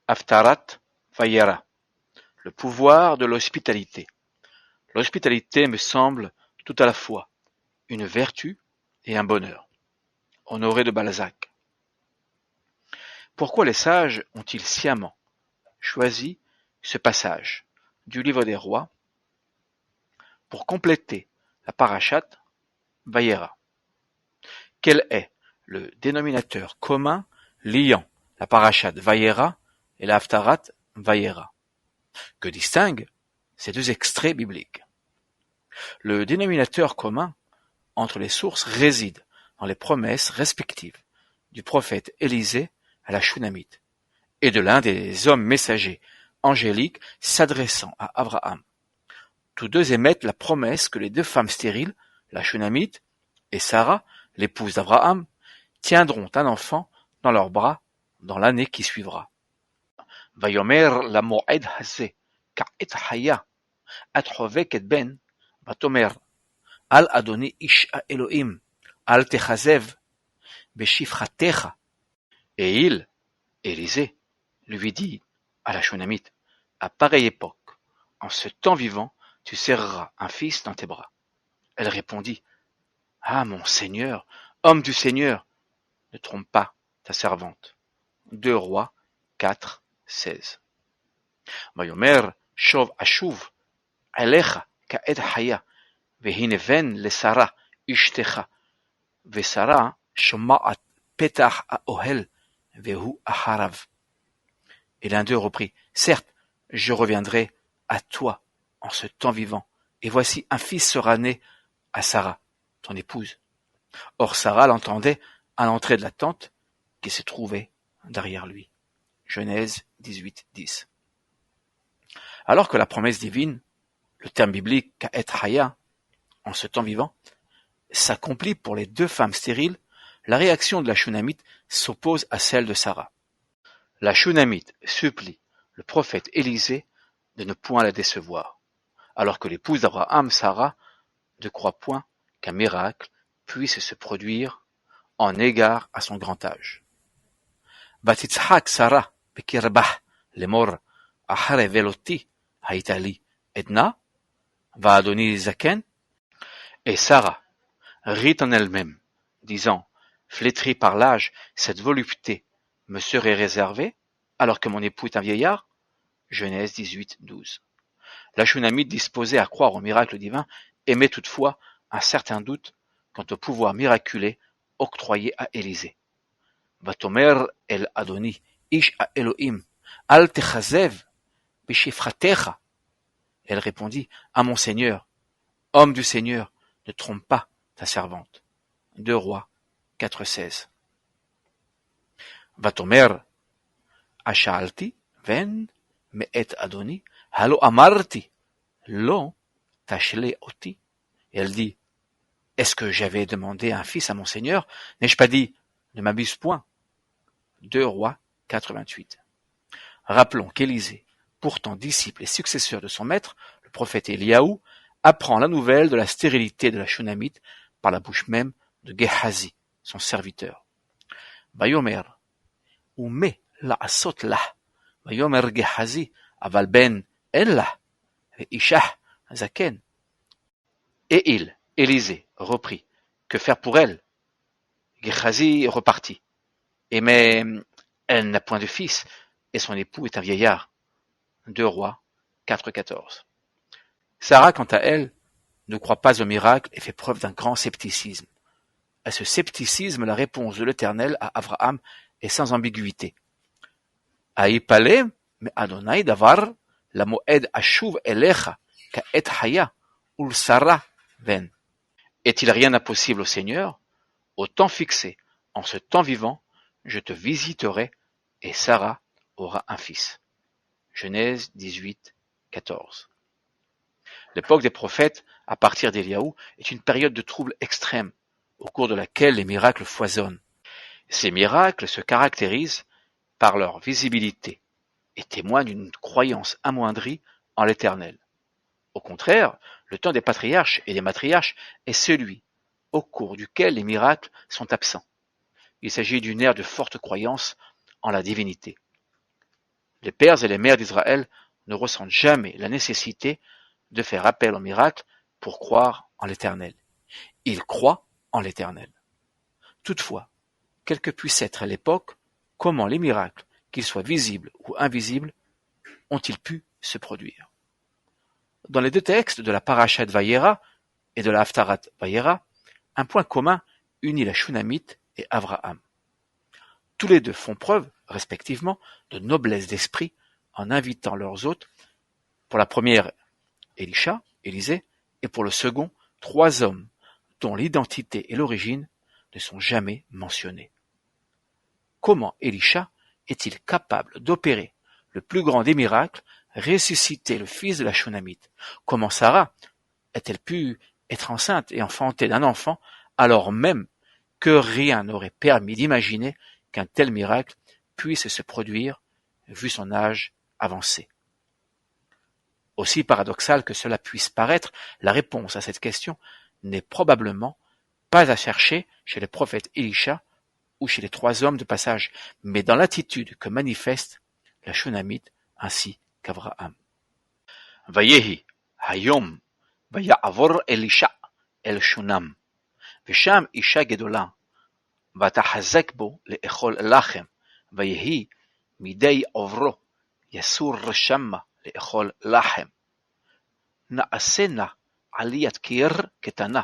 Haftarat Vayera, le pouvoir de l'hospitalité. L'hospitalité me semble tout à la fois une vertu et un bonheur. Honoré de Balzac. Pourquoi les sages ont-ils sciemment choisi ce passage du livre des rois pour compléter la parashate Vayera? Quel est le dénominateur commun liant la parashate Vayera et la Haftarat Vayera? Que distinguent ces deux extraits bibliques? Le dénominateur commun entre les sources réside dans les promesses respectives du prophète Élisée à la Shunamite et de l'un des hommes messagers angéliques s'adressant à Abraham. Tous deux émettent la promesse que les deux femmes stériles, la Shunamite et Sarah, l'épouse d'Abraham, tiendront un enfant dans leurs bras dans l'année qui suivra. Vayomer la moed hazeh ka'et haya at hoveket ben vatomer al adoni ish Elohim al techazev beshifratecha. Et il, Élisée, lui dit à la Shunamite, à pareille époque, en ce temps vivant, tu serreras un fils dans tes bras. Elle répondit, ah mon Seigneur, homme du Seigneur, ne trompe pas ta servante. 2 Rois 4, 16. Vayomer shov ashuv elecha ka'ed haya והנה בן לשרה אשתך, ושרה שומעת פתח האוהל, והוא אחריו. Et l'un d'eux reprit, certes, je reviendrai à toi en ce temps vivant, et voici un fils sera né à Sarah, ton épouse. Or Sarah l'entendait à l'entrée de la tente qui se trouvait derrière lui. Genèse 18, 10. Alors que la promesse divine, le terme biblique ka'et haya, en ce temps vivant, s'accomplit pour les deux femmes stériles, la réaction de la Shunamite s'oppose à celle de Sarah. La Shunamite supplie le prophète Élisée de ne point la décevoir, alors que l'épouse d'Abraham, Sarah, ne croit point qu'un miracle puisse se produire en égard à son grand âge. Vatitzhak Sarah bekirbah lemor achare veloti haitali edna va adoni zaken. Et Sarah rit en elle-même, disant, flétrie par l'âge, cette volupté me serait réservée, alors que mon époux est un vieillard? Genèse 18, 12. La Shunamite disposée à croire au miracle divin émet toutefois un certain doute quant au pouvoir miraculé octroyé à Élisée. Vatomer el Adoni, ish a Elohim, al techazev, bishifratecha. Elle répondit, à mon Seigneur, homme du Seigneur, ne trompe pas ta servante. 2 Rois 4, 16. Vatomer ashaalti ven me'et Adoni halo amarti lo tashle oti. Et elle dit, est-ce que j'avais demandé un fils à mon Seigneur? N'ai-je pas dit, ne m'abuse point? 2 Rois 4, 28. Rappelons qu'Élisée, pourtant disciple et successeur de son maître, le prophète Éliaou, apprend la nouvelle de la stérilité de la Shunamite par la bouche même de Gehazi, son serviteur. Vayomer, ume la'asot lah, vayomer Gehazi, aval ben elle ve'ishah zaken. Et il, Élisée, reprit, que faire pour elle? Gehazi repartit, et mais elle n'a point de fils, et son époux est un vieillard. 2 Rois 4, 14. Sarah, quant à elle, ne croit pas au miracle et fait preuve d'un grand scepticisme. À ce scepticisme, la réponse de l'Éternel à Abraham est sans ambiguïté. Aïpale, me Adonai davar, la moed ashuv elecha, ka et haya, ul Sarah ven. Est-il rien d'impossible au Seigneur? Au temps fixé, en ce temps vivant, je te visiterai et Sarah aura un fils. Genèse 18, 14. L'époque des prophètes, à partir d'Éliaou, est une période de trouble extrême, au cours de laquelle les miracles foisonnent. Ces miracles se caractérisent par leur visibilité et témoignent d'une croyance amoindrie en l'Éternel. Au contraire, le temps des patriarches et des matriarches est celui au cours duquel les miracles sont absents. Il s'agit d'une ère de forte croyance en la divinité. Les pères et les mères d'Israël ne ressentent jamais la nécessité de faire appel au miracle pour croire en l'Éternel. Ils croient en l'Éternel. Toutefois, quelle que puisse être l'époque, comment les miracles, qu'ils soient visibles ou invisibles, ont-ils pu se produire? Dans les deux textes de la Parashat Vayera et de la Haftarat Vayera, un point commun unit la Shunamite et Avraham. Tous les deux font preuve, respectivement, de noblesse d'esprit en invitant leurs hôtes, pour la première Élisha, Élisée, et pour le second, 3 hommes dont l'identité et l'origine ne sont jamais mentionnées. Comment Élisha est-il capable d'opérer le plus grand des miracles, ressusciter le fils de la Shunamite? Comment Sarah a-t-elle pu être enceinte et enfanter d'un enfant alors même que rien n'aurait permis d'imaginer qu'un tel miracle puisse se produire vu son âge avancé? Aussi paradoxal que cela puisse paraître, la réponse à cette question n'est probablement pas à chercher chez le prophète Élisha ou chez les 3 hommes de passage, mais dans l'attitude que manifeste la Shunamite ainsi qu'Avraham. Vayehi hayom vaya'avor Elisha el Shunam ושם אישה גדולה, ותחזק בו לאכול לחם, ויהי מדי עוברו יסור שמה לאכול לחם. נעשה נא עליית קיר קטנה,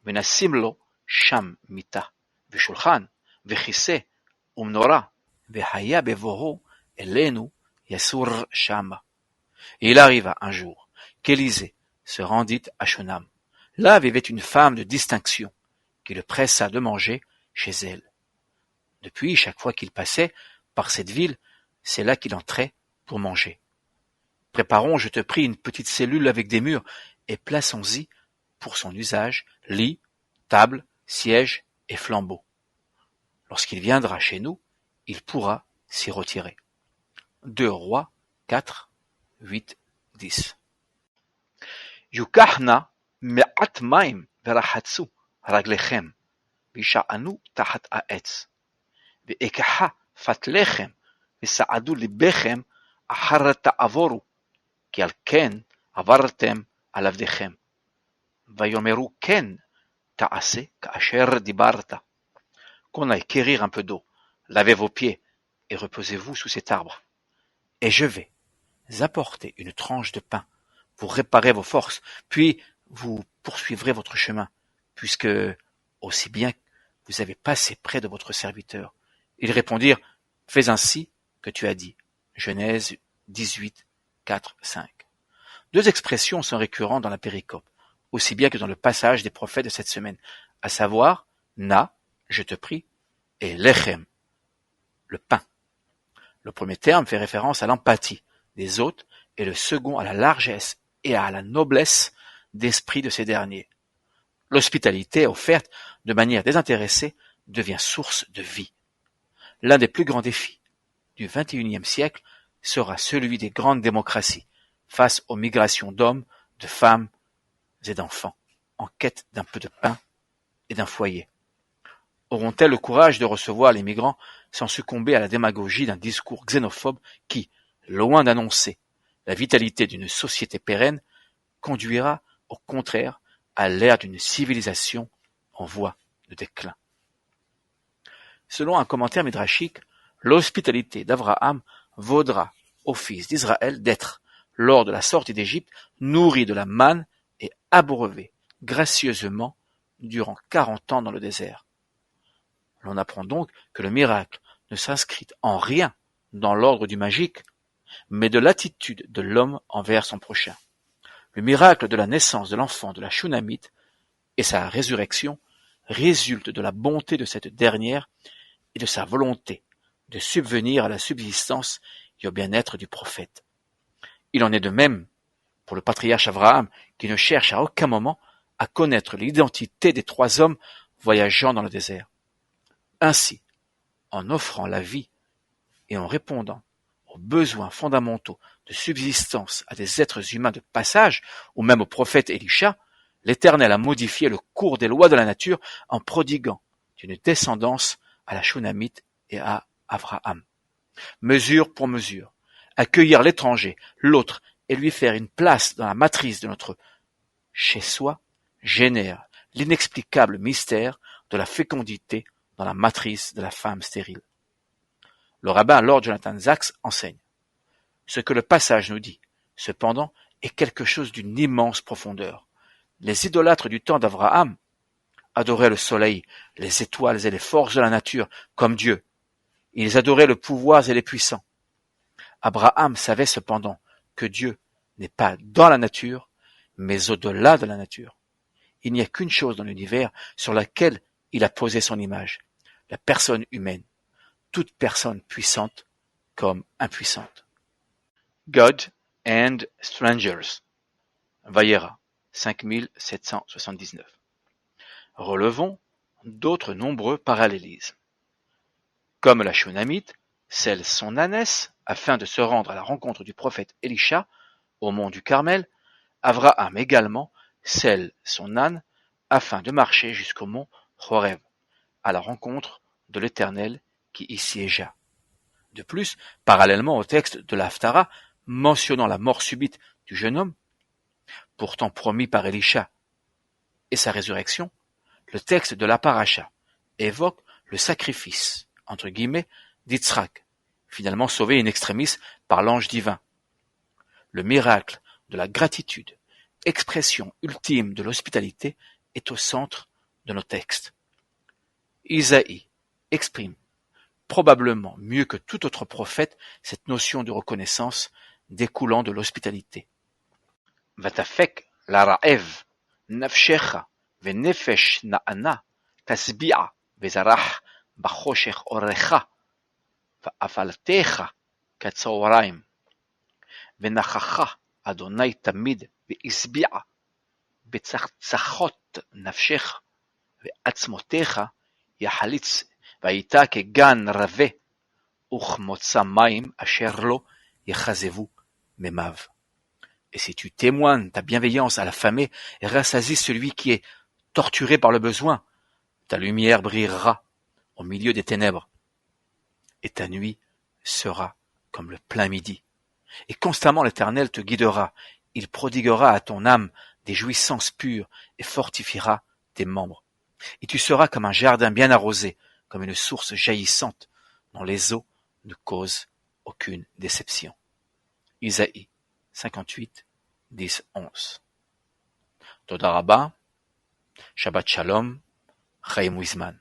ונשים לו שם מיטה, ושולחן, וכיסא, ומנורה, והיה בבואו אלינו יסור שמה. Et il arriva un jour qu'Élisée se rendit à Shunam. Là vivait une femme de distinction, qui le pressa de manger chez elle. Depuis, chaque fois qu'il passait par cette ville, c'est là qu'il entrait pour manger. Préparons, je te prie, une petite cellule avec des murs, et plaçons-y, pour son usage, lit, table, siège et flambeau. Lorsqu'il viendra chez nous, il pourra s'y retirer. 2 Rois 4, 8, 10. Yukahna me'at maim verahatsu רגליכם, וישענו תחת העץ, ואקחה פת לחם, וסעדו ליבכם אחר תעבורו, כי על כן עברתם על עבדיכם. ויאמרו כן תעשה כאשר דיברת. Qu'on aille quérir un peu d'eau, lavez vos pieds, et reposez-vous sous cet arbre. Et je vais apporter une tranche de pain, vous réparez vos forces, puis vous poursuivrez votre chemin, puisque, aussi bien vous avez passé près de votre serviteur. Ils répondirent, fais ainsi que tu as dit. Genèse 18, 4, 5. 2 expressions sont récurrentes dans la péricope, aussi bien que dans le passage des prophètes de cette semaine, à savoir, na, je te prie, et lechem, le pain. Le premier terme fait référence à l'empathie des hôtes, et le second à la largesse et à la noblesse d'esprit de ces derniers. L'hospitalité offerte de manière désintéressée devient source de vie. L'un des plus grands défis du XXIe siècle sera celui des grandes démocraties face aux migrations d'hommes, de femmes et d'enfants en quête d'un peu de pain et d'un foyer. Auront-elles le courage de recevoir les migrants sans succomber à la démagogie d'un discours xénophobe qui, loin d'annoncer la vitalité d'une société pérenne, conduira au contraire à l'ère d'une civilisation en voie de déclin. Selon un commentaire midrashique, l'hospitalité d'Avraham vaudra aux fils d'Israël d'être, lors de la sortie d'Égypte, nourris de la manne et abreuvés gracieusement durant 40 ans dans le désert. L'on apprend donc que le miracle ne s'inscrit en rien dans l'ordre du magique, mais de l'attitude de l'homme envers son prochain. Le miracle de la naissance de l'enfant de la Shunamite et sa résurrection résulte de la bonté de cette dernière et de sa volonté de subvenir à la subsistance et au bien-être du prophète. Il en est de même pour le patriarche Abraham qui ne cherche à aucun moment à connaître l'identité des 3 hommes voyageant dans le désert. Ainsi, en offrant la vie et en répondant aux besoins fondamentaux de subsistance à des êtres humains de passage, ou même au prophète Élisha, l'Éternel a modifié le cours des lois de la nature en prodiguant une descendance à la Shunamite et à Avraham. Mesure pour mesure, accueillir l'étranger, l'autre, et lui faire une place dans la matrice de notre chez-soi génère l'inexplicable mystère de la fécondité dans la matrice de la femme stérile. Le rabbin Lord Jonathan Sacks enseigne. Ce que le passage nous dit, cependant, est quelque chose d'une immense profondeur. Les idolâtres du temps d'Abraham adoraient le soleil, les étoiles et les forces de la nature comme Dieu. Ils adoraient le pouvoir et les puissants. Abraham savait cependant que Dieu n'est pas dans la nature, mais au-delà de la nature. Il n'y a qu'une chose dans l'univers sur laquelle il a posé son image, la personne humaine, toute personne puissante comme impuissante. God and Strangers, Vayera, 5779. Relevons d'autres nombreux parallélismes. Comme la Shunamite scelle son ânesse afin de se rendre à la rencontre du prophète Élisha au mont du Carmel, Abraham également scelle son âne afin de marcher jusqu'au mont Horeb, à la rencontre de l'Éternel qui y siégea. De plus, parallèlement au texte de l'Haftara mentionnant la mort subite du jeune homme, pourtant promis par Élisha, et sa résurrection, le texte de la paracha évoque le sacrifice, entre guillemets, d'Yitzhak, finalement sauvé in extremis par l'ange divin. Le miracle de la gratitude, expression ultime de l'hospitalité, est au centre de nos textes. Isaïe exprime, probablement mieux que tout autre prophète, cette notion de reconnaissance découlant de l'hospitalité. Vatafek laraev, nafshecha, venefesh na'ana, tasbi'a, vezarach, bachoshech orecha, va'afaltecha, katsaoraim, venachacha, Adonai tamid, ve'isbi'a, בצחצחות נפשך ועצמותיך יחליץ והייתה כגן רבה וכמוצא מים אשר לא יחזבו מימיו. Et si tu témoignes ta bienveillance à l'affamé et rassasis celui qui est torturé par le besoin, ta lumière brillera au milieu des ténèbres et ta nuit sera comme le plein midi. Et constamment l'Éternel te guidera, il prodiguera à ton âme des jouissances pures et fortifiera tes membres. Et tu seras comme un jardin bien arrosé, comme une source jaillissante dont les eaux ne causent aucune déception. Isaïe 58, 10, 11. Toda Rabba, Shabbat Shalom, Chaim Wiesman.